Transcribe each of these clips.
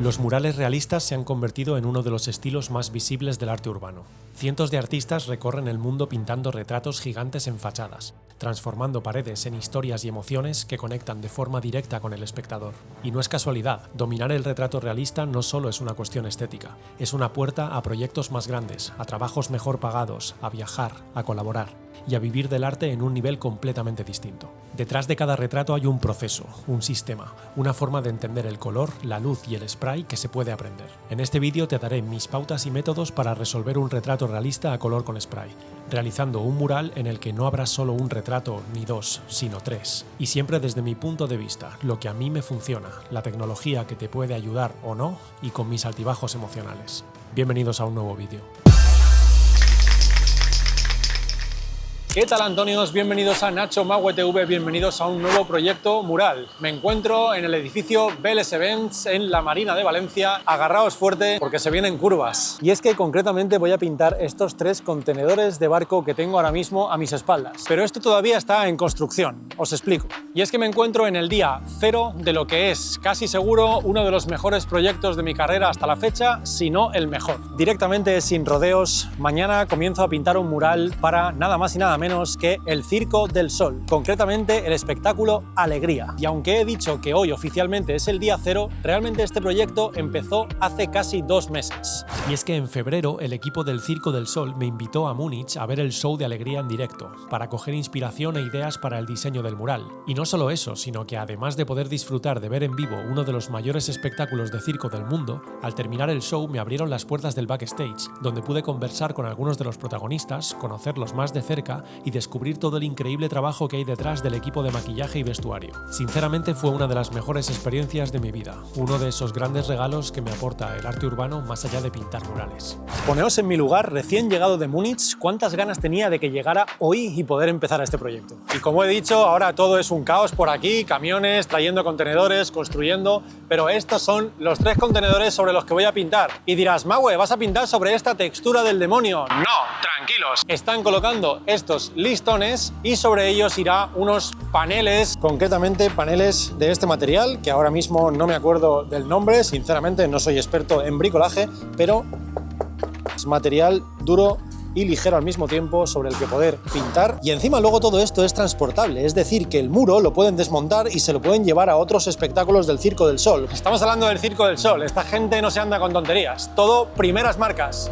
Los murales realistas se han convertido en uno de los estilos más visibles del arte urbano. Cientos de artistas recorren el mundo pintando retratos gigantes en fachadas, transformando paredes en historias y emociones que conectan de forma directa con el espectador. Y no es casualidad, dominar el retrato realista no solo es una cuestión estética, es una puerta a proyectos más grandes, a trabajos mejor pagados, a viajar, a colaborar y a vivir del arte en un nivel completamente distinto. Detrás de cada retrato hay un proceso, un sistema, una forma de entender el color, la luz y el spray que se puede aprender. En este vídeo te daré mis pautas y métodos para resolver un retrato realista a color con spray, realizando un mural en el que no habrá solo un retrato ni dos, sino tres. Y siempre desde mi punto de vista, lo que a mí me funciona, la tecnología que te puede ayudar o no, y con mis altibajos emocionales. Bienvenidos a un nuevo vídeo. ¿Qué tal, Antonios? Bienvenidos a Nacho Maue TV, bienvenidos a un nuevo proyecto mural. Me encuentro en el edificio Vélez Events en la Marina de Valencia. Agarraos fuerte porque se vienen curvas. Y es que concretamente voy a pintar estos tres contenedores de barco que tengo ahora mismo a mis espaldas. Pero esto todavía está en construcción, os explico. Y es que me encuentro en el día cero de lo que es, casi seguro, uno de los mejores proyectos de mi carrera hasta la fecha, si no el mejor. Directamente, sin rodeos, mañana comienzo a pintar un mural para nada más y nada menos que el Circo del Sol, concretamente el espectáculo Alegría. Y aunque he dicho que hoy oficialmente es el día cero, realmente este proyecto empezó hace casi 2 meses. Y es que en febrero el equipo del Circo del Sol me invitó a Múnich a ver el show de Alegría en directo, para coger inspiración e ideas para el diseño del mural. Y no solo eso, sino que además de poder disfrutar de ver en vivo uno de los mayores espectáculos de circo del mundo, al terminar el show me abrieron las puertas del backstage, donde pude conversar con algunos de los protagonistas, conocerlos más de cerca y descubrir todo el increíble trabajo que hay detrás del equipo de maquillaje y vestuario. Sinceramente fue una de las mejores experiencias de mi vida, uno de esos grandes regalos que me aporta el arte urbano más allá de pintar murales. Poneos en mi lugar, recién llegado de Múnich, cuántas ganas tenía de que llegara hoy y poder empezar este proyecto. Y como he dicho, ahora todo es un caos por aquí, camiones, trayendo contenedores, construyendo, pero estos son los 3 contenedores sobre los que voy a pintar. Y dirás, Maue, ¿vas a pintar sobre esta textura del demonio? No, tranquilos. Están colocando estos listones y sobre ellos irá unos paneles, concretamente paneles de este material, que ahora mismo no me acuerdo del nombre, sinceramente no soy experto en bricolaje, pero es material duro y ligero al mismo tiempo sobre el que poder pintar, y encima luego todo esto es transportable, es decir, que el muro lo pueden desmontar y se lo pueden llevar a otros espectáculos del Circo del Sol. Estamos hablando del Circo del Sol, esta gente no se anda con tonterías, todo primeras marcas.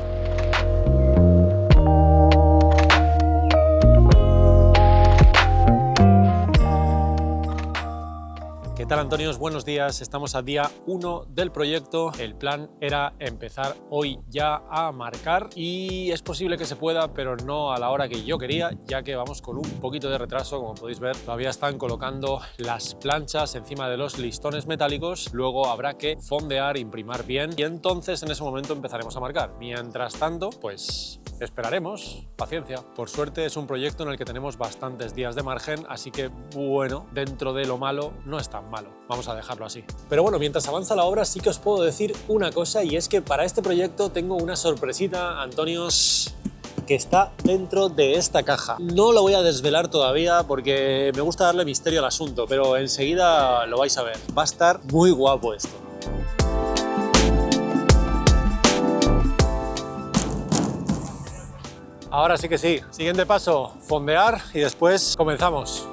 ¿Qué tal, Antonios? Buenos días. Estamos a día 1 del proyecto. El plan era empezar hoy ya a marcar y es posible que se pueda, pero no a la hora que yo quería, ya que vamos con un poquito de retraso. Como podéis ver, todavía están colocando las planchas encima de los listones metálicos. Luego habrá que fondear, imprimir bien y entonces en ese momento empezaremos a marcar. Mientras tanto, pues esperaremos, paciencia. Por suerte es un proyecto en el que tenemos bastantes días de margen, así que bueno, dentro de lo malo no es tan malo, vamos a dejarlo así. Pero bueno, mientras avanza la obra sí que os puedo decir una cosa, y es que para este proyecto tengo una sorpresita, Antonios, que está dentro de esta caja. No lo voy a desvelar todavía porque me gusta darle misterio al asunto, pero enseguida lo vais a ver. Va a estar muy guapo esto. Ahora sí que sí. Siguiente paso, fondear y después comenzamos.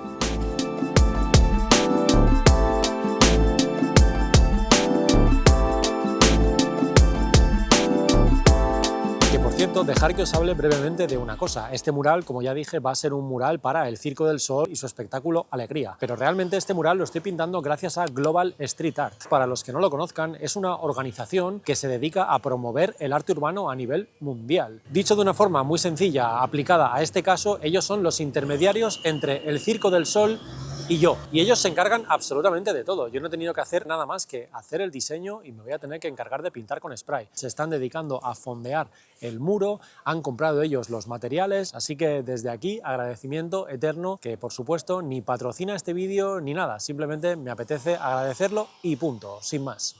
Dejar que os hable brevemente de una cosa. Este mural, como ya dije, va a ser un mural para el Circo del Sol y su espectáculo Alegría. Pero realmente este mural lo estoy pintando gracias a Global Street Art. Para los que no lo conozcan, es una organización que se dedica a promover el arte urbano a nivel mundial. Dicho de una forma muy sencilla, aplicada a este caso, ellos son los intermediarios entre el Circo del Sol y yo. Y ellos se encargan absolutamente de todo. Yo no he tenido que hacer nada más que hacer el diseño y me voy a tener que encargar de pintar con spray. Se están dedicando a fondear el muro, han comprado ellos los materiales, así que desde aquí agradecimiento eterno, que por supuesto ni patrocina este vídeo ni nada, simplemente me apetece agradecerlo y punto, sin más.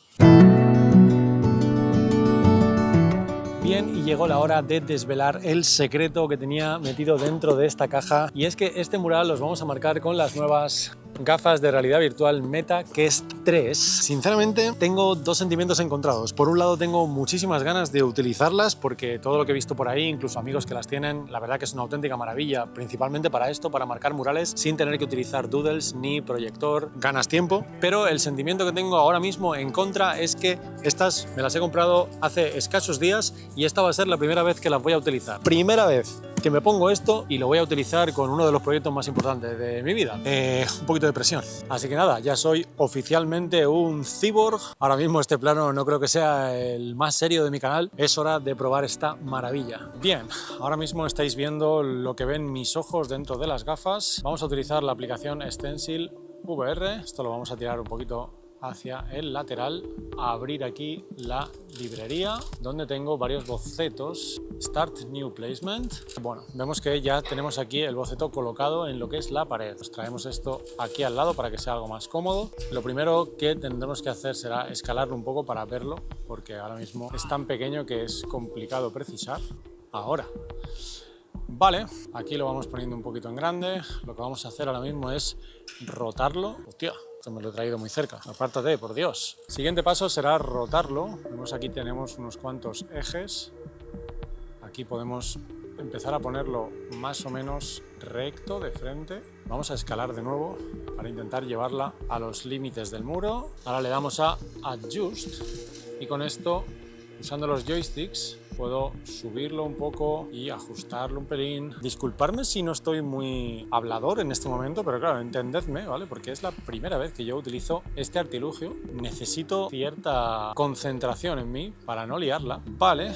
Bien, y llegó la hora de desvelar el secreto que tenía metido dentro de esta caja, y es que este mural los vamos a marcar con las nuevas Gafas de realidad virtual Meta Quest 3. Sinceramente, tengo dos sentimientos encontrados. Por un lado, tengo muchísimas ganas de utilizarlas porque todo lo que he visto por ahí, incluso amigos que las tienen, la verdad que es una auténtica maravilla, principalmente para esto, para marcar murales sin tener que utilizar doodles ni proyector. Ganas tiempo, pero el sentimiento que tengo ahora mismo en contra es que estas me las he comprado hace escasos días y esta va a ser la primera vez que las voy a utilizar. Primera vez que me pongo esto y lo voy a utilizar con uno de los proyectos más importantes de mi vida. Un poquito de presión. Así que nada, ya soy oficialmente un cyborg. Ahora mismo este plano no creo que sea el más serio de mi canal. Es hora de probar esta maravilla. Bien, ahora mismo estáis viendo lo que ven mis ojos dentro de las gafas. Vamos a utilizar la aplicación Stencil VR. Esto lo vamos a tirar un poquito hacia el lateral, a abrir aquí la librería donde tengo varios bocetos. Start New Placement. Bueno, vemos que ya tenemos aquí el boceto colocado en lo que es la pared. Nos traemos esto aquí al lado para que sea algo más cómodo. Lo primero que tendremos que hacer será escalarlo un poco para verlo, porque ahora mismo es tan pequeño que es complicado precisar. Ahora. Vale, aquí lo vamos poniendo un poquito en grande. Lo que vamos a hacer ahora mismo es rotarlo. Hostia, esto me lo he traído muy cerca. Apártate, por Dios. Siguiente paso será rotarlo. Vemos aquí tenemos unos cuantos ejes. Aquí podemos empezar a ponerlo más o menos recto de frente. Vamos a escalar de nuevo para intentar llevarla a los límites del muro. Ahora le damos a Adjust y con esto, usando los joysticks, puedo subirlo un poco y ajustarlo un pelín. Disculpadme si no estoy muy hablador en este momento, pero claro, entendedme, ¿vale? Porque es la primera vez que yo utilizo este artilugio. Necesito cierta concentración en mí para no liarla. Vale,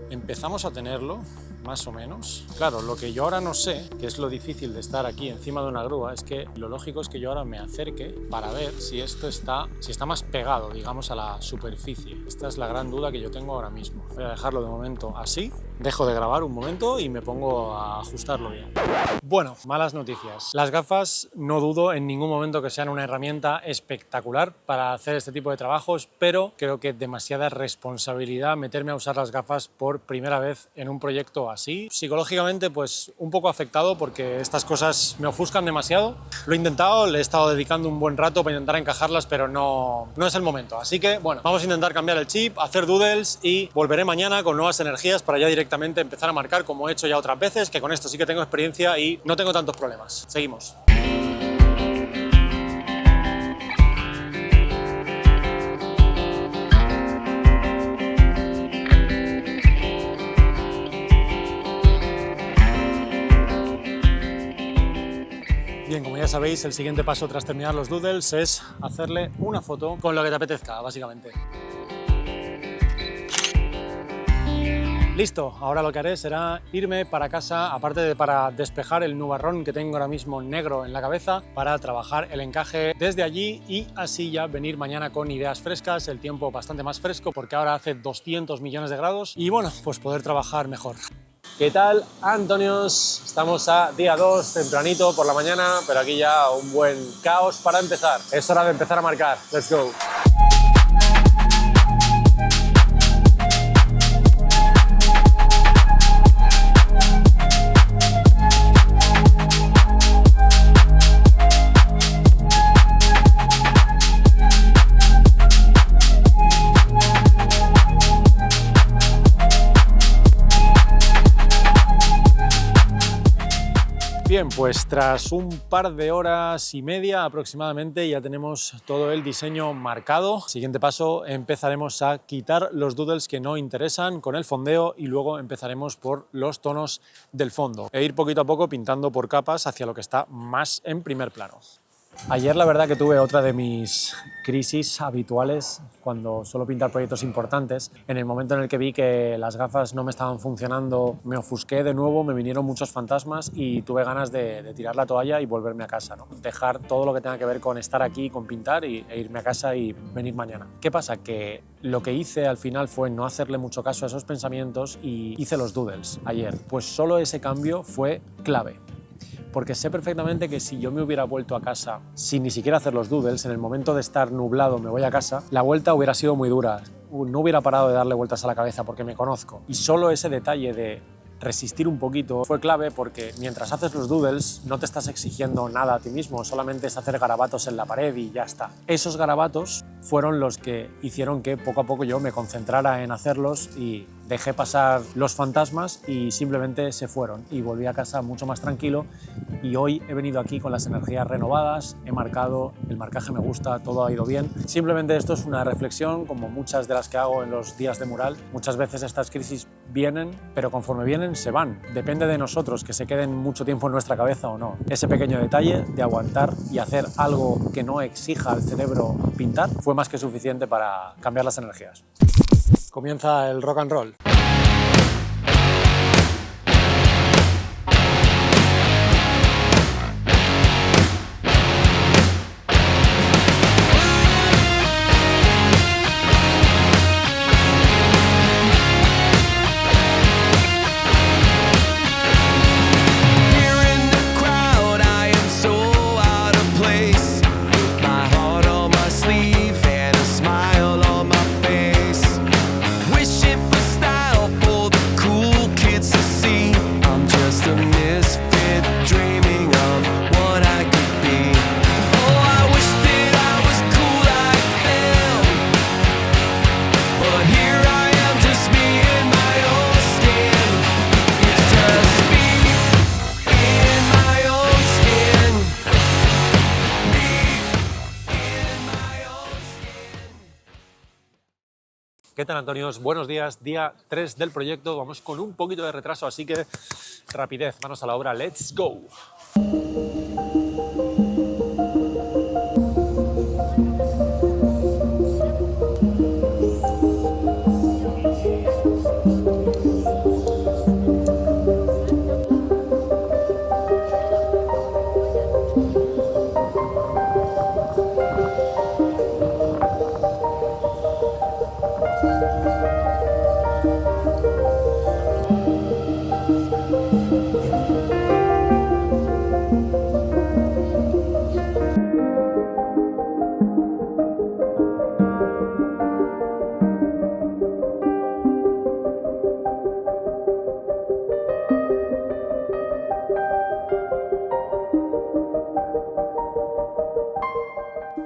empezamos a tenerlo, más o menos. Claro, lo que yo ahora no sé, que es lo difícil de estar aquí encima de una grúa, es que lo lógico es que yo ahora me acerque para ver si esto está más pegado, digamos, a la superficie. Esta es la gran duda que yo tengo ahora mismo. Voy a dejarlo de momento así, dejo de grabar un momento y me pongo a ajustarlo bien. Bueno, malas noticias. Las gafas no dudo en ningún momento que sean una herramienta espectacular para hacer este tipo de trabajos, pero creo que es demasiada responsabilidad meterme a usar las gafas por primera vez en un proyecto así. Psicológicamente, pues un poco afectado porque estas cosas me ofuscan demasiado. Lo he intentado, le he estado dedicando un buen rato para intentar encajarlas, pero no es el momento. Así que, bueno, vamos a intentar cambiar el chip, hacer doodles y volveré mañana con nuevas energías para ya directamente empezar a marcar como he hecho ya otras veces, que con esto sí que tengo experiencia y no tengo tantos problemas. Seguimos. Bien, como ya sabéis, el siguiente paso tras terminar los doodles es hacerle una foto con lo que te apetezca, básicamente. Listo, ahora lo que haré será irme para casa, aparte de para despejar el nubarrón que tengo ahora mismo negro en la cabeza, para trabajar el encaje desde allí y así ya venir mañana con ideas frescas, el tiempo bastante más fresco porque ahora hace 200 millones de grados y bueno, pues poder trabajar mejor. ¿Qué tal, Antonios? Estamos a día 2, tempranito por la mañana, pero aquí ya un buen caos para empezar. Es hora de empezar a marcar. Let's go. Bien, pues tras un par de horas y media aproximadamente ya tenemos todo el diseño marcado. Siguiente paso, empezaremos a quitar los doodles que no interesan con el fondeo y luego empezaremos por los tonos del fondo e ir poquito a poco pintando por capas hacia lo que está más en primer plano. Ayer la verdad que tuve otra de mis crisis habituales cuando suelo pintar proyectos importantes. En el momento en el que vi que las gafas no me estaban funcionando, me ofusqué de nuevo, me vinieron muchos fantasmas y tuve ganas de tirar la toalla y volverme a casa, ¿no? Dejar todo lo que tenga que ver con estar aquí, con pintar e irme a casa y venir mañana. ¿Qué pasa? Que lo que hice al final fue no hacerle mucho caso a esos pensamientos y hice los doodles ayer. Pues solo ese cambio fue clave. Porque sé perfectamente que si yo me hubiera vuelto a casa sin ni siquiera hacer los doodles, en el momento de estar nublado me voy a casa, la vuelta hubiera sido muy dura. No hubiera parado de darle vueltas a la cabeza porque me conozco. Y solo ese detalle de resistir un poquito fue clave porque mientras haces los doodles no te estás exigiendo nada a ti mismo, solamente es hacer garabatos en la pared y ya está. Esos garabatos fueron los que hicieron que poco a poco yo me concentrara en hacerlos y dejé pasar los fantasmas y simplemente se fueron y volví a casa mucho más tranquilo y hoy he venido aquí con las energías renovadas, he marcado, el marcaje me gusta, todo ha ido bien. Simplemente esto es una reflexión como muchas de las que hago en los días de mural. Muchas veces estas crisis vienen, pero conforme vienen se van. Depende de nosotros que se queden mucho tiempo en nuestra cabeza o no. Ese pequeño detalle de aguantar y hacer algo que no exija al cerebro pintar fue más que suficiente para cambiar las energías. Comienza el rock and roll. ¿Qué tal, Antonios? Buenos días, día 3 del proyecto. Vamos con un poquito de retraso, así que rapidez, manos a la obra, ¡let's go!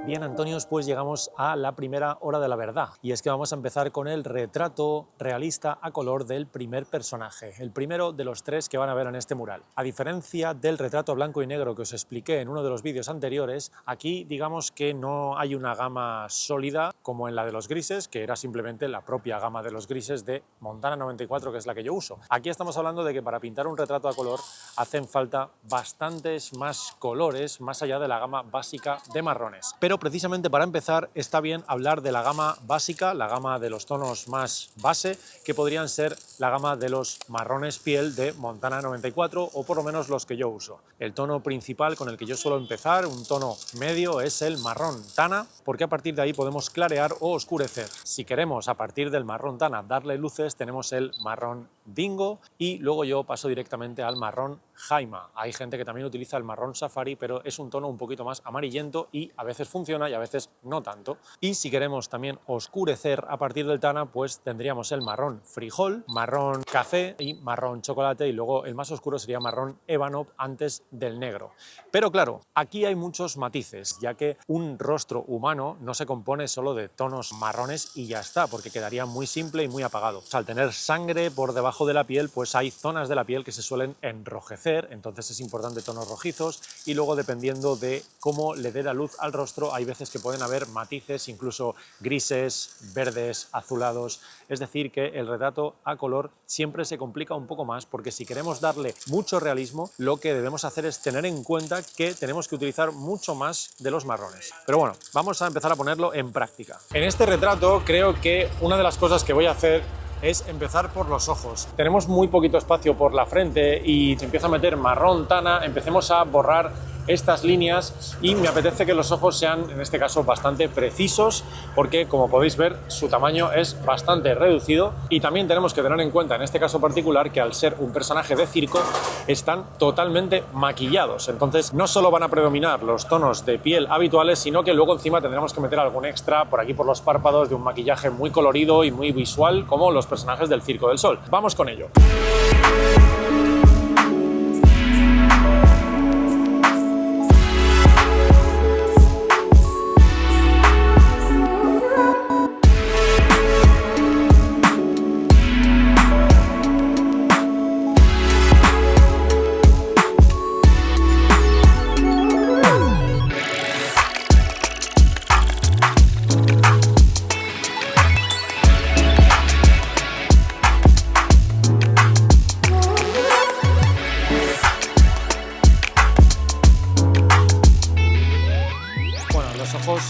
Bien, Antonios, pues llegamos a la primera hora de la verdad y es que vamos a empezar con el retrato realista a color del primer personaje, el primero de los 3 que van a ver en este mural. A diferencia del retrato blanco y negro que os expliqué en uno de los vídeos anteriores, aquí digamos que no hay una gama sólida como en la de los grises, que era simplemente la propia gama de los grises de Montana 94, que es la que yo uso. Aquí estamos hablando de que para pintar un retrato a color hacen falta bastantes más colores más allá de la gama básica de marrones. Pero precisamente para empezar está bien hablar de la gama básica, la gama de los tonos más base, que podrían ser la gama de los marrones piel de Montana 94 o por lo menos los que yo uso. El tono principal con el que yo suelo empezar, un tono medio, es el marrón tana, porque a partir de ahí podemos clarear o oscurecer. Si queremos a partir del marrón tana darle luces, tenemos el marrón dingo y luego yo paso directamente al marrón jaima. Hay gente que también utiliza el marrón safari, pero es un tono un poquito más amarillento y a veces funciona y a veces no tanto. Y si queremos también oscurecer a partir del tana, pues tendríamos el marrón frijol, marrón café y marrón chocolate, y luego el más oscuro sería marrón ébano antes del negro. Pero claro, aquí hay muchos matices, ya que un rostro humano no se compone solo de tonos marrones y ya está, porque quedaría muy simple y muy apagado. O sea, al tener sangre por debajo de la piel, pues hay zonas de la piel que se suelen enrojecer, entonces es importante tonos rojizos, y luego dependiendo de cómo le dé la luz al rostro, hay veces que pueden haber matices, incluso grises, verdes, azulados. Es decir, que el retrato a color siempre se complica un poco más, porque si queremos darle mucho realismo, lo que debemos hacer es tener en cuenta que tenemos que utilizar mucho más de los marrones. Pero bueno, vamos a empezar a ponerlo en práctica. En este retrato creo que una de las cosas que voy a hacer es empezar por los ojos. Tenemos muy poquito espacio por la frente y si empiezo a meter marrón tana, empecemos a borrar estas líneas y me apetece que los ojos sean, en este caso, bastante precisos, porque como podéis ver su tamaño es bastante reducido, y también tenemos que tener en cuenta en este caso particular que al ser un personaje de circo están totalmente maquillados, entonces no solo van a predominar los tonos de piel habituales, sino que luego encima tendremos que meter algún extra por aquí por los párpados de un maquillaje muy colorido y muy visual como los personajes del Circo del Sol. Vamos con ello.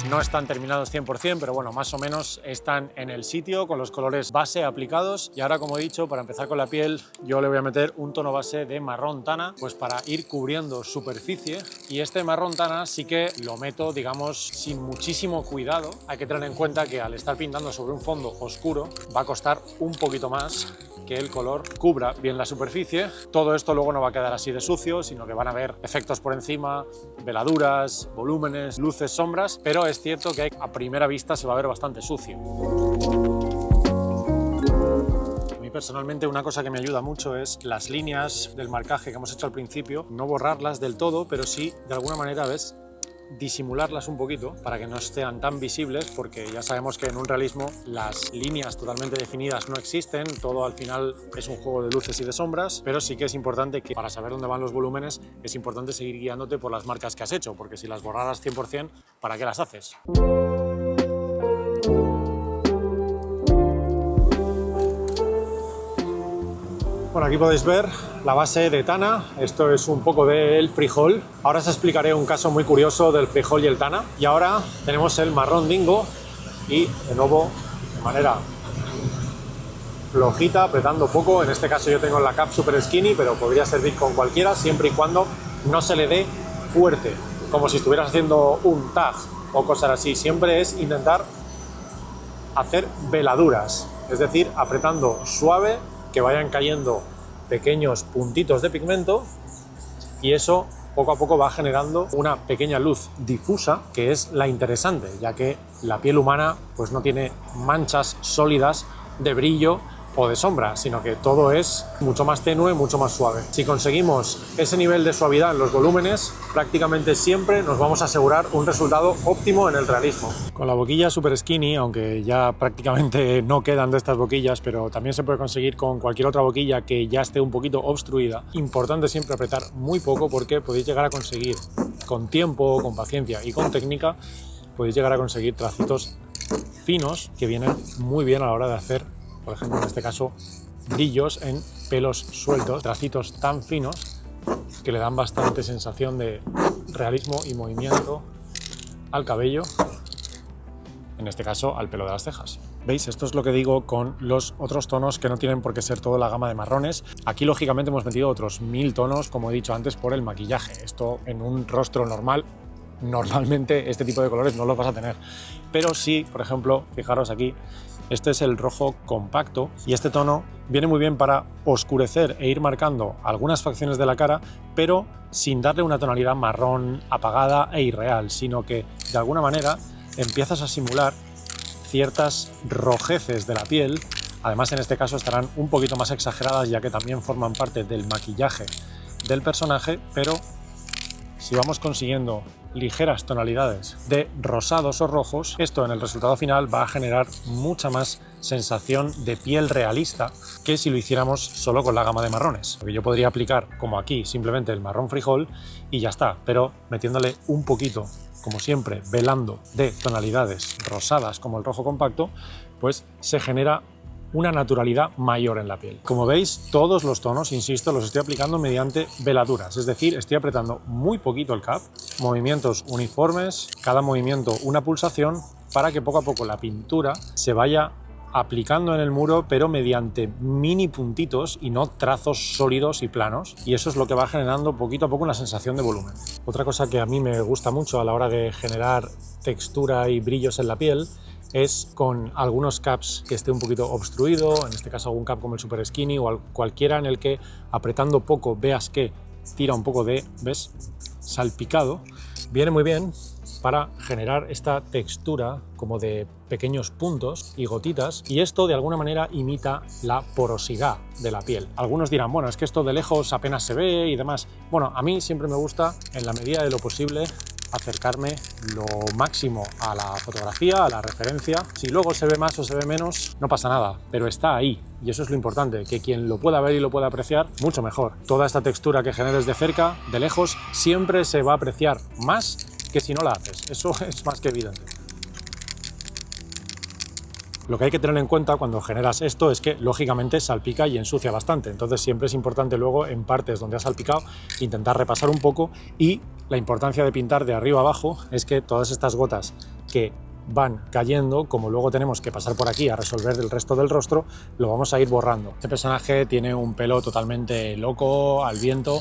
No están terminados 100%, pero bueno, más o menos están en el sitio con los colores base aplicados. Y ahora, como he dicho, para empezar con la piel, yo le voy a meter un tono base de marrón tana, pues para ir cubriendo superficie. Y este marrón tana sí que lo meto, digamos, sin muchísimo cuidado. Hay que tener en cuenta que al estar pintando sobre un fondo oscuro va a costar un poquito más que el color cubra bien la superficie. Todo esto luego no va a quedar así de sucio, sino que van a haber efectos por encima, veladuras, volúmenes, luces, sombras, pero es cierto que a primera vista se va a ver bastante sucio. A mí personalmente una cosa que me ayuda mucho es las líneas del marcaje que hemos hecho al principio, no borrarlas del todo, pero sí de alguna manera, ¿ves?, disimularlas un poquito para que no sean tan visibles, porque ya sabemos que en un realismo las líneas totalmente definidas no existen, todo al final es un juego de luces y de sombras, pero sí que es importante que para saber dónde van los volúmenes es importante seguir guiándote por las marcas que has hecho, porque si las borraras 100%, ¿para qué las haces? Bueno, aquí podéis ver la base de tana, esto es un poco del frijol. Ahora os explicaré un caso muy curioso del frijol y el tana. Y ahora tenemos el marrón dingo y de nuevo de manera flojita, apretando poco. En este caso yo tengo la cap super skinny, pero podría servir con cualquiera siempre y cuando no se le dé fuerte, como si estuvieras haciendo un tag o cosas así. Siempre es intentar hacer veladuras, es decir, apretando suave, que vayan cayendo pequeños puntitos de pigmento y eso poco a poco va generando una pequeña luz difusa que es la interesante, ya que la piel humana pues no tiene manchas sólidas de brillo o de sombra, sino que todo es mucho más tenue, mucho más suave. Si conseguimos ese nivel de suavidad en los volúmenes, prácticamente siempre nos vamos a asegurar un resultado óptimo en el realismo. Con la boquilla super skinny, aunque ya prácticamente no quedan de estas boquillas, pero también se puede conseguir con cualquier otra boquilla que ya esté un poquito obstruida. Importante siempre apretar muy poco, porque podéis llegar a conseguir con tiempo, con paciencia y con técnica, podéis llegar a conseguir tracitos finos que vienen muy bien a la hora de hacer, por ejemplo, en este caso, brillos en pelos sueltos, tracitos tan finos que le dan bastante sensación de realismo y movimiento al cabello, en este caso al pelo de las cejas. ¿Veis? Esto es lo que digo con los otros tonos, que no tienen por qué ser toda la gama de marrones. Aquí lógicamente hemos metido otros 1000 tonos, como he dicho antes, por el maquillaje. Esto en un rostro normal, normalmente este tipo de colores no los vas a tener. Pero sí, por ejemplo, fijaros aquí, este es el rojo compacto y este tono viene muy bien para oscurecer e ir marcando algunas facciones de la cara, pero sin darle una tonalidad marrón apagada e irreal, sino que de alguna manera empiezas a simular ciertas rojeces de la piel. Además, en este caso estarán un poquito más exageradas, ya que también forman parte del maquillaje del personaje, pero si vamos consiguiendo ligeras tonalidades de rosados o rojos, esto en el resultado final va a generar mucha más sensación de piel realista que si lo hiciéramos solo con la gama de marrones. Porque yo podría aplicar, como aquí, simplemente el marrón frijol y ya está, pero metiéndole un poquito, como siempre, velando de tonalidades rosadas como el rojo compacto, pues se genera una naturalidad mayor en la piel. Como veis, todos los tonos, insisto, los estoy aplicando mediante veladuras, es decir, estoy apretando muy poquito el cap, movimientos uniformes, cada movimiento una pulsación, para que poco a poco la pintura se vaya aplicando en el muro, pero mediante mini puntitos y no trazos sólidos y planos, y eso es lo que va generando poquito a poco una sensación de volumen. Otra cosa que a mí me gusta mucho a la hora de generar textura y brillos en la piel es con algunos caps que esté un poquito obstruido, en este caso algún cap como el super skinny o cualquiera en el que apretando poco veas que tira un poco de, ¿ves?, salpicado. Viene muy bien para generar esta textura como de pequeños puntos y gotitas, y esto de alguna manera imita la porosidad de la piel. Algunos dirán, bueno, es que esto de lejos apenas se ve y demás. Bueno, a mí siempre me gusta, en la medida de lo posible, acercarme lo máximo a la fotografía, a la referencia. Si luego se ve más o se ve menos, no pasa nada, pero está ahí, y eso es lo importante, que quien lo pueda ver y lo pueda apreciar, mucho mejor. Toda esta textura que generes de cerca, de lejos, siempre se va a apreciar más que si no la haces. Eso es más que evidente. Lo que hay que tener en cuenta cuando generas esto es que, lógicamente, salpica y ensucia bastante. Entonces siempre es importante luego, en partes donde ha salpicado, intentar repasar un poco, y la importancia de pintar de arriba abajo es que todas estas gotas que van cayendo, como luego tenemos que pasar por aquí a resolver el resto del rostro, lo vamos a ir borrando. Este personaje tiene un pelo totalmente loco, al viento.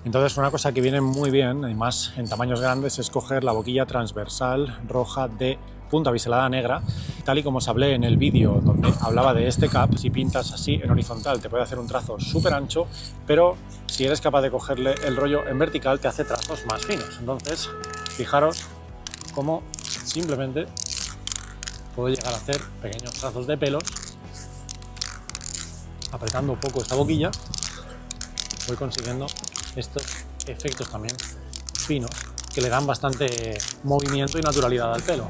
Entonces una cosa que viene muy bien, y más en tamaños grandes, es coger la boquilla transversal roja de punta biselada negra, tal y como os hablé en el vídeo donde hablaba de este cap. Si pintas así en horizontal te puede hacer un trazo súper ancho, pero si eres capaz de cogerle el rollo en vertical te hace trazos más finos. Entonces fijaros cómo simplemente puedo llegar a hacer pequeños trazos de pelos apretando un poco esta boquilla. Voy consiguiendo estos efectos también finos que le dan bastante movimiento y naturalidad al pelo.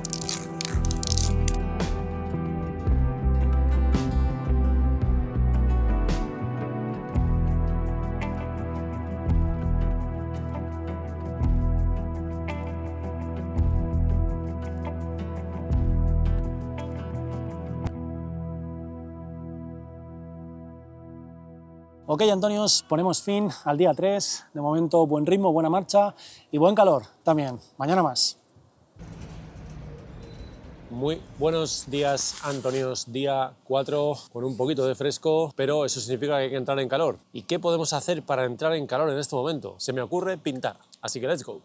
Ok, Antonios, ponemos fin al día 3. De momento, buen ritmo, buena marcha y buen calor también. Mañana más. Muy buenos días, Antonios. Día 4 con un poquito de fresco, pero eso significa que hay que entrar en calor. ¿Y qué podemos hacer para entrar en calor en este momento? Se me ocurre pintar, así que let's go.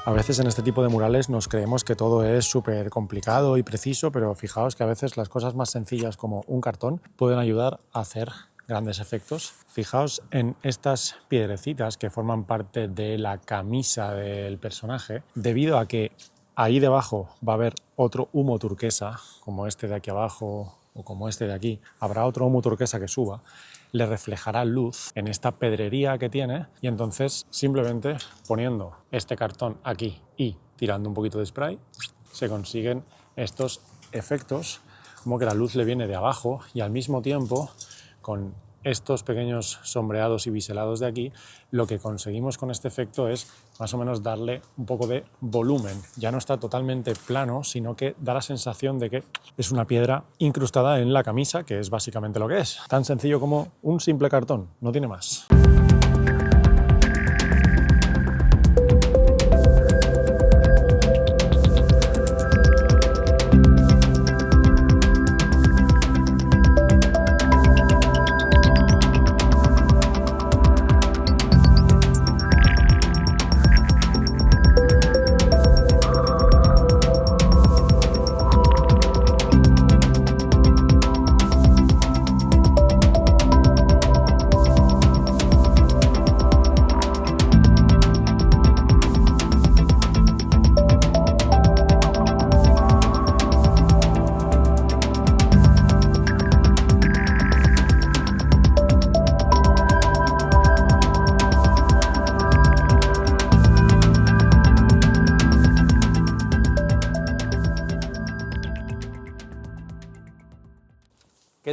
A veces en este tipo de murales nos creemos que todo es súper complicado y preciso, pero fijaos que a veces las cosas más sencillas como un cartón pueden ayudar a hacer grandes efectos. Fijaos en estas piedrecitas que forman parte de la camisa del personaje, debido a que ahí debajo va a haber otro humo turquesa, como este de aquí abajo o como este de aquí. Habrá otro humo turquesa que suba, le reflejará luz en esta pedrería que tiene, y entonces simplemente poniendo este cartón aquí y tirando un poquito de spray se consiguen estos efectos, como que la luz le viene de abajo y al mismo tiempo con estos pequeños sombreados y biselados de aquí, lo que conseguimos con este efecto es más o menos darle un poco de volumen. Ya no está totalmente plano, sino que da la sensación de que es una piedra incrustada en la camisa, que es básicamente lo que es. Tan sencillo como un simple cartón, no tiene más.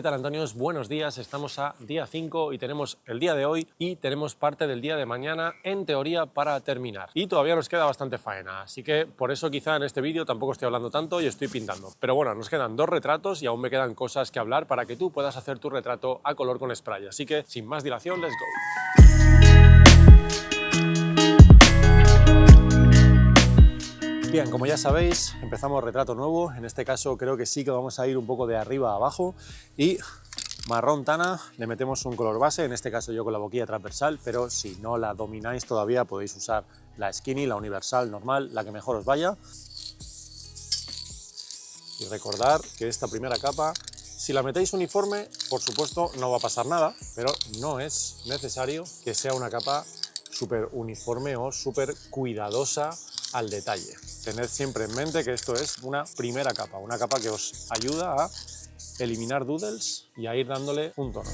¿Qué tal, Antonios? Buenos días, estamos a día 5 y tenemos el día de hoy y tenemos parte del día de mañana en teoría para terminar. Y todavía nos queda bastante faena, así que por eso quizá en este vídeo tampoco estoy hablando tanto y estoy pintando. Pero bueno, nos quedan 2 retratos y aún me quedan cosas que hablar para que tú puedas hacer tu retrato a color con spray. Así que sin más dilación, let's go. Bien, como ya sabéis, empezamos retrato nuevo. En este caso creo que sí que vamos a ir un poco de arriba a abajo y marrón tana, le metemos un color base, en este caso yo con la boquilla transversal, pero si no la domináis todavía podéis usar la skinny, la universal, normal, la que mejor os vaya. Y recordar que esta primera capa, si la metéis uniforme, por supuesto no va a pasar nada, pero no es necesario que sea una capa súper uniforme o súper cuidadosa al detalle. Tened siempre en mente que esto es una primera capa, una capa que os ayuda a eliminar doodles y a ir dándole un tono.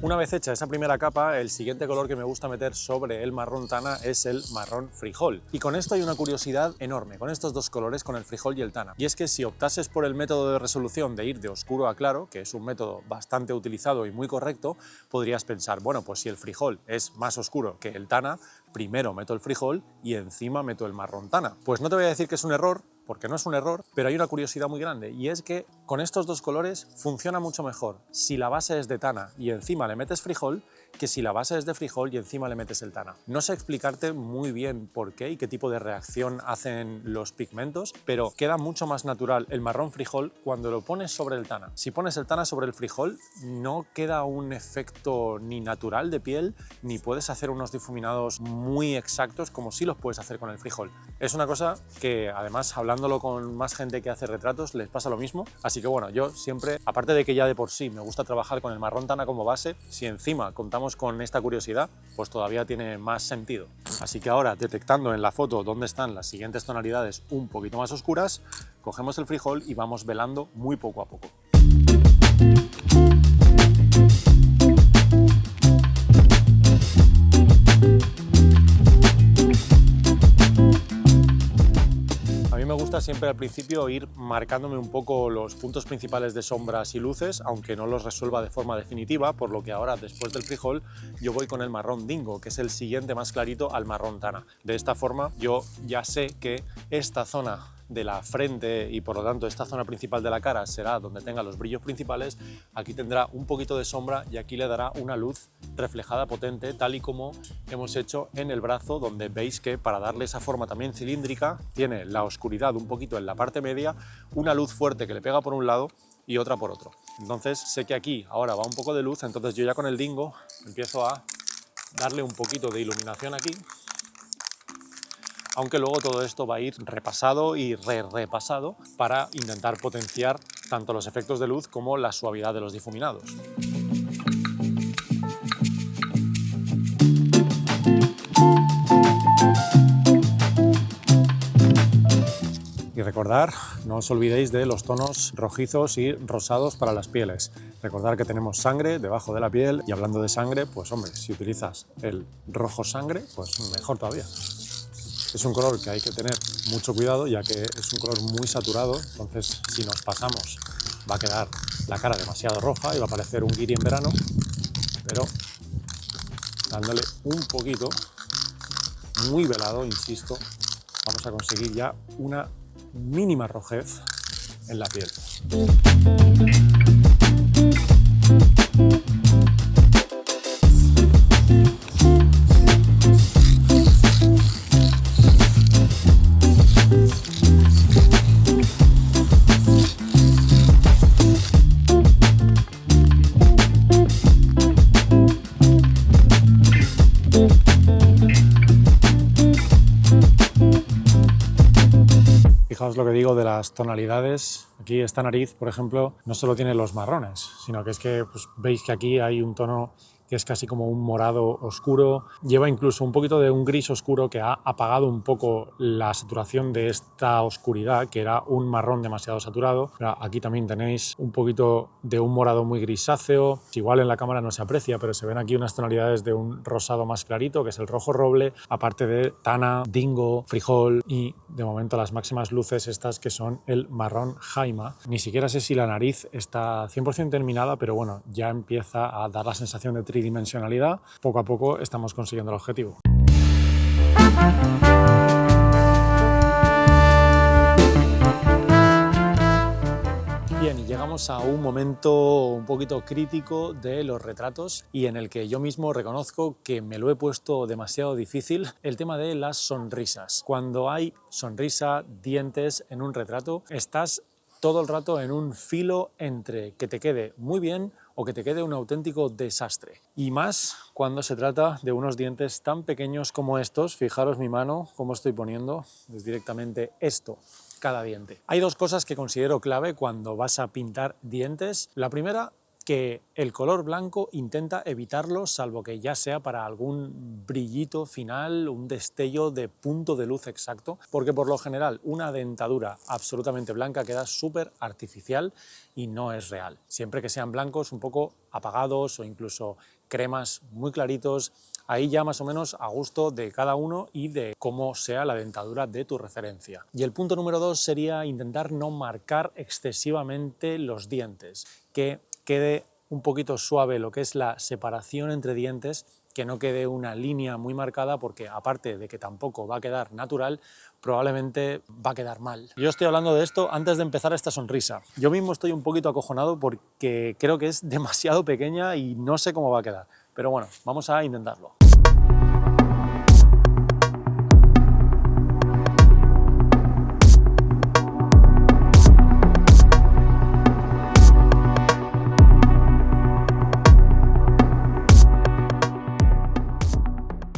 Una vez hecha esa primera capa, el siguiente color que me gusta meter sobre el marrón tana es el marrón frijol. Y con esto hay una curiosidad enorme, con estos dos colores, con el frijol y el tana. Y es que si optases por el método de resolución de ir de oscuro a claro, que es un método bastante utilizado y muy correcto, podrías pensar, bueno, pues si el frijol es más oscuro que el tana, primero meto el frijol y encima meto el marrón tana. Pues no te voy a decir que es un error, porque no es un error, pero hay una curiosidad muy grande y es que con estos dos colores funciona mucho mejor si la base es de tana y encima le metes frijol que si la base es de frijol y encima le metes el tana. No sé explicarte muy bien por qué y qué tipo de reacción hacen los pigmentos, pero queda mucho más natural el marrón frijol cuando lo pones sobre el tana. Si pones el tana sobre el frijol no queda un efecto ni natural de piel ni puedes hacer unos difuminados muy exactos como si los puedes hacer con el frijol. Es una cosa que además hablándolo con más gente que hace retratos les pasa lo mismo, así que bueno, yo siempre, aparte de que ya de por sí me gusta trabajar con el marrón tana como base, si encima contamos con esta curiosidad, pues todavía tiene más sentido. Así que ahora, detectando en la foto dónde están las siguientes tonalidades un poquito más oscuras, cogemos el frijol y vamos velando muy poco a poco. Me gusta siempre al principio ir marcándome un poco los puntos principales de sombras y luces, aunque no los resuelva de forma definitiva, por lo que ahora, después del frijol, yo voy con el marrón dingo, que es el siguiente más clarito al marrón tana. De esta forma yo ya sé que esta zona de la frente y por lo tanto esta zona principal de la cara será donde tenga los brillos principales, aquí tendrá un poquito de sombra y aquí le dará una luz reflejada potente, tal y como hemos hecho en el brazo, donde veis que para darle esa forma también cilíndrica tiene la oscuridad un poquito en la parte media, una luz fuerte que le pega por un lado y otra por otro. Entonces sé que aquí ahora va un poco de luz, entonces yo ya con el dingo empiezo a darle un poquito de iluminación aquí, aunque luego todo esto va a ir repasado y repasado para intentar potenciar tanto los efectos de luz como la suavidad de los difuminados. Y recordar, no os olvidéis de los tonos rojizos y rosados para las pieles. Recordar que tenemos sangre debajo de la piel y hablando de sangre, pues hombre, si utilizas el rojo sangre, pues mejor todavía. Es un color que hay que tener mucho cuidado ya que es un color muy saturado, entonces si nos pasamos va a quedar la cara demasiado roja y va a parecer un guiri en verano, pero dándole un poquito, muy velado, insisto, vamos a conseguir ya una mínima rojez en la piel. Fijaos lo que digo de las tonalidades. Aquí esta nariz, por ejemplo, no solo tiene los marrones, sino que es que pues, veis que aquí hay un tono que es casi como un morado oscuro. Lleva incluso un poquito de un gris oscuro que ha apagado un poco la saturación de esta oscuridad, que era un marrón demasiado saturado. Pero aquí también tenéis un poquito de un morado muy grisáceo. Igual en la cámara no se aprecia, pero se ven aquí unas tonalidades de un rosado más clarito, que es el rojo roble, aparte de tana, dingo, frijol y de momento las máximas luces estas que son el marrón jaima. Ni siquiera sé si la nariz está 100% terminada, pero bueno, ya empieza a dar la sensación de tridimensionalidad. Poco a poco estamos consiguiendo el objetivo. Bien, y llegamos a un momento un poquito crítico de los retratos y en el que yo mismo reconozco que me lo he puesto demasiado difícil, el tema de las sonrisas. Cuando hay sonrisa, dientes en un retrato, estás todo el rato en un filo entre que te quede muy bien o que te quede un auténtico desastre. Y más cuando se trata de unos dientes tan pequeños como estos. Fijaros mi mano, cómo estoy poniendo, es directamente esto. Cada diente. Hay dos cosas que considero clave cuando vas a pintar dientes. La primera, que el color blanco intenta evitarlo, salvo que ya sea para algún brillito final, un destello de punto de luz exacto, porque por lo general una dentadura absolutamente blanca queda súper artificial y no es real. Siempre que sean blancos un poco apagados o incluso cremas muy claritos, ahí ya más o menos a gusto de cada uno y de cómo sea la dentadura de tu referencia. Y el punto número 2 sería intentar no marcar excesivamente los dientes, que quede un poquito suave lo que es la separación entre dientes, que no quede una línea muy marcada, porque aparte de que tampoco va a quedar natural, probablemente va a quedar mal. Yo estoy hablando de esto antes de empezar esta sonrisa. Yo mismo estoy un poquito acojonado porque creo que es demasiado pequeña y no sé cómo va a quedar. Pero bueno, vamos a intentarlo.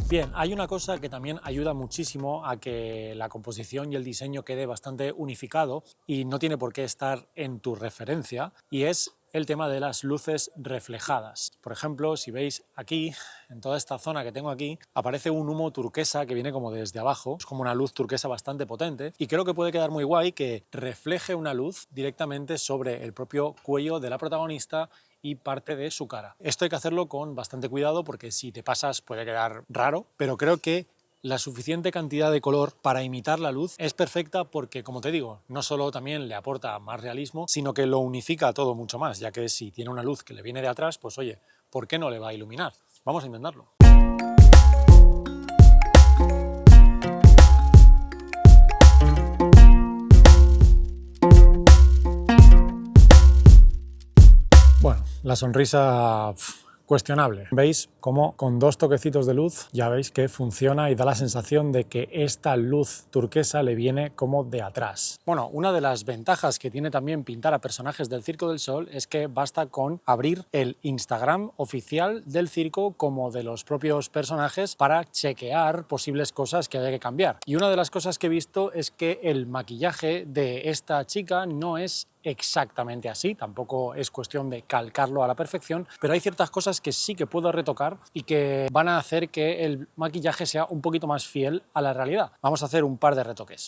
Bien, hay una cosa que también ayuda muchísimo a que la composición y el diseño quede bastante unificado y no tiene por qué estar en tu referencia, y es el tema de las luces reflejadas. Por ejemplo, si veis aquí, en toda esta zona que tengo aquí, aparece un humo turquesa que viene como desde abajo, es como una luz turquesa bastante potente, y creo que puede quedar muy guay que refleje una luz directamente sobre el propio cuello de la protagonista y parte de su cara. Esto hay que hacerlo con bastante cuidado porque si te pasas puede quedar raro, pero creo que la suficiente cantidad de color para imitar la luz es perfecta porque, como te digo, no solo también le aporta más realismo, sino que lo unifica todo mucho más, ya que si tiene una luz que le viene de atrás, pues oye, ¿por qué no le va a iluminar? Vamos a intentarlo. Bueno, la sonrisa cuestionable. ¿Veis cómo con dos toquecitos de luz ya veis que funciona y da la sensación de que esta luz turquesa le viene como de atrás? Bueno, una de las ventajas que tiene también pintar a personajes del Circo del Sol es que basta con abrir el Instagram oficial del circo como de los propios personajes para chequear posibles cosas que haya que cambiar. Y una de las cosas que he visto es que el maquillaje de esta chica no es exactamente así, tampoco es cuestión de calcarlo a la perfección, pero hay ciertas cosas que sí que puedo retocar y que van a hacer que el maquillaje sea un poquito más fiel a la realidad. Vamos a hacer un par de retoques.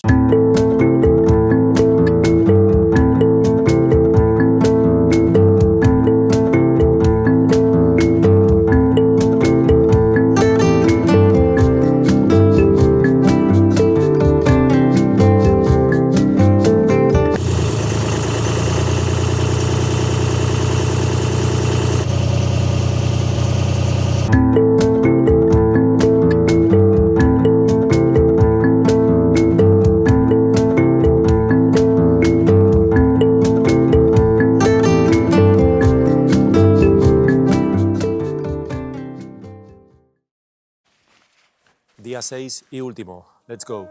Día 6 y último. Let's go.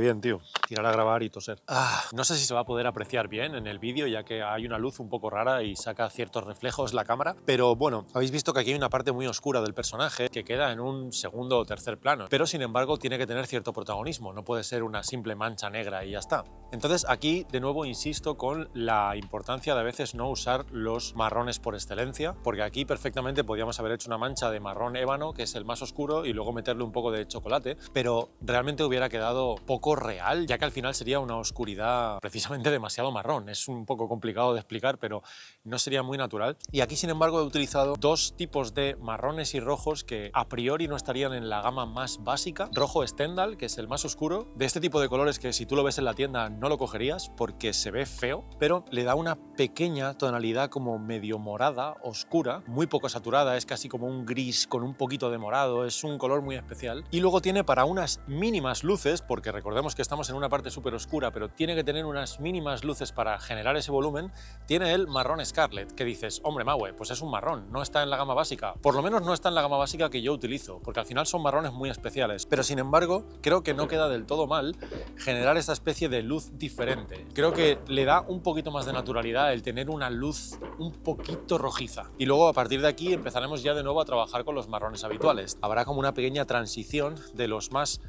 bien, tío. Tirar a grabar y toser. No sé si se va a poder apreciar bien en el vídeo, ya que hay una luz un poco rara y saca ciertos reflejos la cámara. Pero bueno, habéis visto que aquí hay una parte muy oscura del personaje que queda en un segundo o tercer plano. Pero sin embargo tiene que tener cierto protagonismo. No puede ser una simple mancha negra y ya está. Entonces aquí de nuevo insisto con la importancia de a veces no usar los marrones por excelencia, porque aquí perfectamente podríamos haber hecho una mancha de marrón ébano, que es el más oscuro, y luego meterle un poco de chocolate, pero realmente hubiera quedado poco real, ya que al final sería una oscuridad precisamente demasiado marrón. Es un poco complicado de explicar, pero no sería muy natural. Y aquí sin embargo he utilizado dos tipos de marrones y rojos que a priori no estarían en la gama más básica. Rojo Stendhal, que es el más oscuro, de este tipo de colores que si tú lo ves en la tienda no lo cogerías porque se ve feo, pero le da una pequeña tonalidad como medio morada, oscura, muy poco saturada, es casi como un gris con un poquito de morado, es un color muy especial. Y luego tiene para unas mínimas luces, porque recordemos que estamos en una parte súper oscura, pero tiene que tener unas mínimas luces para generar ese volumen, tiene el marrón Scarlet, que dices, hombre Maue, pues es un marrón, no está en la gama básica, por lo menos no está en la gama básica que yo utilizo, porque al final son marrones muy especiales, pero sin embargo creo que no queda del todo mal generar esta especie de luz diferente. Creo que le da un poquito más de naturalidad el tener una luz un poquito rojiza. Y luego a partir de aquí empezaremos ya de nuevo a trabajar con los marrones habituales. Habrá como una pequeña transición de los más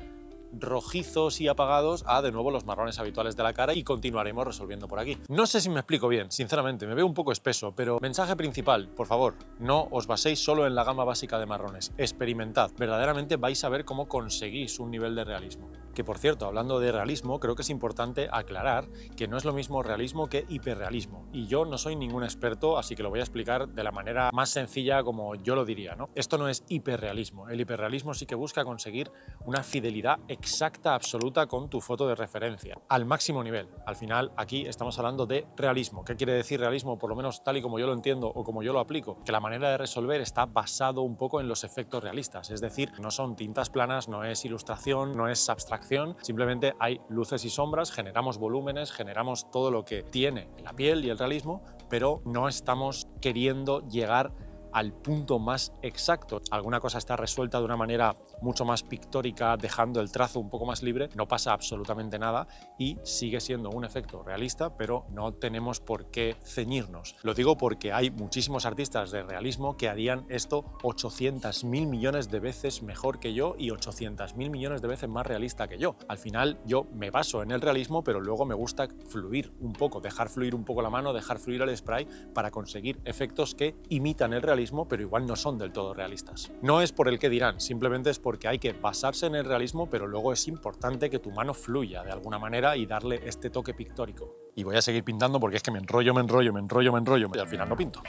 rojizos y apagados a de nuevo los marrones habituales de la cara y continuaremos resolviendo por aquí. No sé si me explico bien, sinceramente, me veo un poco espeso, pero mensaje principal, por favor, no os baséis solo en la gama básica de marrones, experimentad, verdaderamente vais a ver cómo conseguís un nivel de realismo. Que por cierto, hablando de realismo, creo que es importante aclarar que no es lo mismo realismo que hiperrealismo, y yo no soy ningún experto, así que lo voy a explicar de la manera más sencilla como yo lo diría, ¿no? Esto no es hiperrealismo, el hiperrealismo sí que busca conseguir una fidelidad exacta, absoluta con tu foto de referencia, al máximo nivel. Al final, aquí estamos hablando de realismo. ¿Qué quiere decir realismo? Por lo menos tal y como yo lo entiendo o como yo lo aplico, que la manera de resolver está basado un poco en los efectos realistas, es decir, no son tintas planas, no es ilustración, no es abstracción, simplemente hay luces y sombras, generamos volúmenes, generamos todo lo que tiene la piel y el realismo, pero no estamos queriendo llegar al punto más exacto. Alguna cosa está resuelta de una manera mucho más pictórica, dejando el trazo un poco más libre, no pasa absolutamente nada y sigue siendo un efecto realista, pero no tenemos por qué ceñirnos. Lo digo porque hay muchísimos artistas de realismo que harían esto 800.000 millones de veces mejor que yo y 800.000 millones de veces más realista que yo. Al final yo me baso en el realismo, pero luego me gusta fluir un poco, dejar fluir un poco la mano, dejar fluir el spray para conseguir efectos que imitan el realismo, pero igual no son del todo realistas. No es por el que dirán, simplemente es porque hay que basarse en el realismo, pero luego es importante que tu mano fluya de alguna manera y darle este toque pictórico. Y voy a seguir pintando porque es que me enrollo y al final no pinto.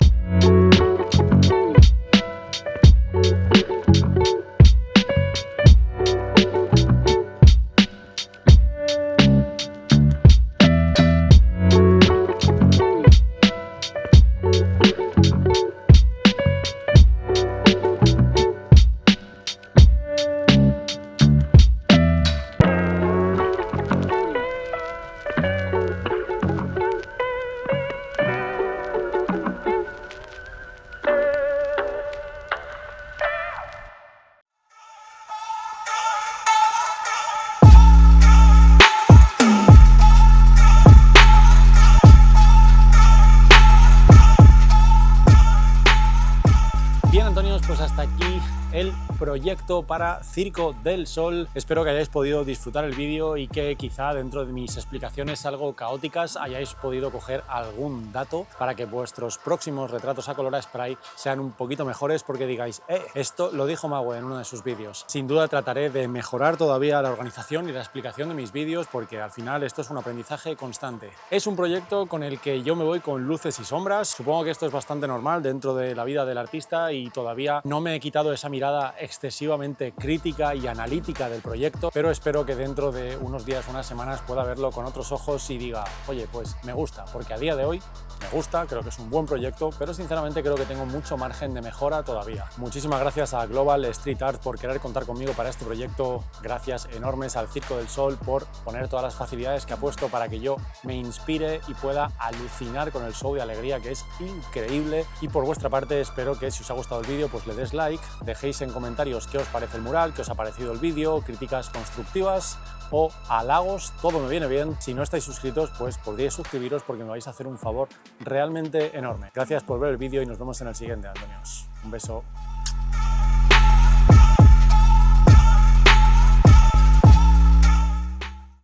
Pues hasta aquí el proyecto para Circo del Sol. Espero que hayáis podido disfrutar el vídeo y que quizá dentro de mis explicaciones algo caóticas hayáis podido coger algún dato para que vuestros próximos retratos a color a spray sean un poquito mejores, porque digáis, esto lo dijo Maue en uno de sus vídeos. Sin duda trataré de mejorar todavía la organización y la explicación de mis vídeos, porque al final esto es un aprendizaje constante. Es un proyecto con el que yo me voy con luces y sombras. Supongo que esto es bastante normal dentro de la vida del artista y todavía no me he quitado esa mirada excesivamente crítica y analítica del proyecto, pero espero que dentro de unos días, unas semanas, pueda verlo con otros ojos y diga, oye, pues me gusta, porque a día de hoy me gusta, creo que es un buen proyecto, pero sinceramente creo que tengo mucho margen de mejora todavía. Muchísimas gracias a Global Street Art por querer contar conmigo para este proyecto, gracias enormes al Circo del Sol por poner todas las facilidades que ha puesto para que yo me inspire y pueda alucinar con el show de alegría, que es increíble. Y por vuestra parte espero que si os ha gustado el vídeo pues le des like, dejéis en comentarios comentarios qué os parece el mural, qué os ha parecido el vídeo, críticas constructivas o halagos, todo me viene bien. Si no estáis suscritos, pues podríais suscribiros porque me vais a hacer un favor realmente enorme. Gracias por ver el vídeo y nos vemos en el siguiente, Antonios. Un beso.